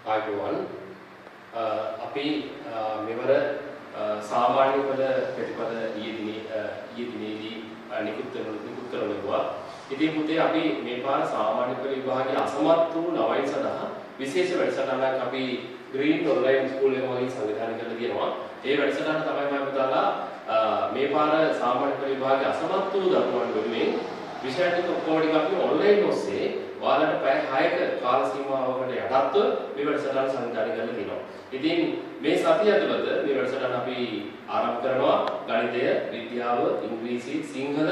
ආයුබෝවන් අපි මෙවර සාමාන්‍ය පෙළ ප්‍රතිපද ඊයේ දිනේදී නිකුත් කරනවා. ඉතින් පුතේ අපි මේ පාර සාමාන්‍ය පෙළ විභාගයේ අසමත් වූ ළමයින් සඳහා විශේෂ වැඩසටහනක් අපි ග්‍රීන් ඔන්ලයින් ස්කූල් එකේ වගේ සංවිධානය කරලා තියෙනවා. ඒ වැඩසටහන තමයි මම පුතාලා මේ පාර සාමාන්‍ය පෙළ විභාගයේ අසමත් වූ දරුවන් වෙනුවෙන් විෂය ටික ඔක්කොම ටික අපි ඔන්ලයින් ඔස්සේ ඔයාලට පැය 6ක කාල සීමාවකට යටත්ව මේ වැඩසටහන සංවිධානය කරලා තියෙනවා. ඉතින් මේ සතිය ඇතුළත මේ වැඩසටහන අපි ආරම්භ කරනවා ගණිතය, විද්‍යාව, ඉංග්‍රීසි, සිංහල,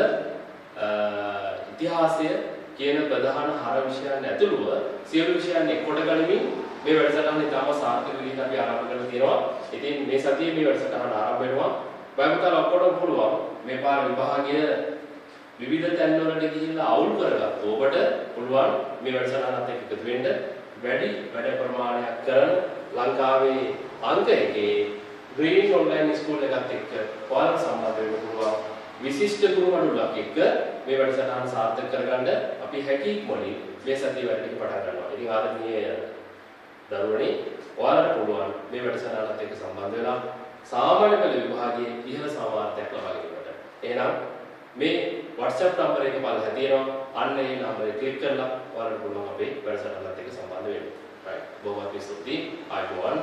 ඉතිහාසය කියන ප්‍රධාන හර විෂයන් ඇතුළුව සියලු විෂයන් එක්කොට ගනිමින් මේ වැඩසටහන ඉතාම සාර්ථක විදිහට අපි ආරම්භ කරලා තියෙනවා. ඉතින් මේ සතියේ මේ වැඩසටහන ආරම්භ වෙනවා. බයමුතල ඔක්කොටම පුළුවන් මේ පාර විභාගයේ විවිධ තැන්වලට ගිහිල්ලා අවුල් කරගත්ත ඔබට පුළුවන් මේ වැඩසටහනත් එක්ක එකතු වෙන්න වැඩි වැඩ ප්‍රමාණයක් කරන ලංකාවේ අංක එකේ ග්‍රීන් ඔන්ලයින් ස්කූල් එකත් එක්ක ඔයාලට සම්බන්ධ වෙන්න පුළුවන් විශිෂ්ට ගුරු මණ්ඩලයක් එක්ක මේ වැඩසටහන සාර්ථක කරගන්න අපි හැකි ඉක්මනින් මේ සතිය වැඩ ටික පටන් ගන්නවා. ඉතින් ආදරණීය දරුවනේ ඔයාලට පුළුවන් මේ වැඩසටහනත් එක්ක සම්බන්ධ වෙලා සාමාන්‍ය පෙළ විභාගයේ ඉහළ සමාර්ථයක් ලබා ගැනීමට. එහෙනම් මේ WhatsApp නම්බර එක බලලා තියෙනවා. අන්න ඒ නම්බරේ ක්ලික් කරලා ඔයාලට පුළුවන් අපේ වැඩසටහනත් එක්ක සම්බන්ධ වෙන්න. right. බොහොමත් ස්තුතියි. ආයුබෝවන්.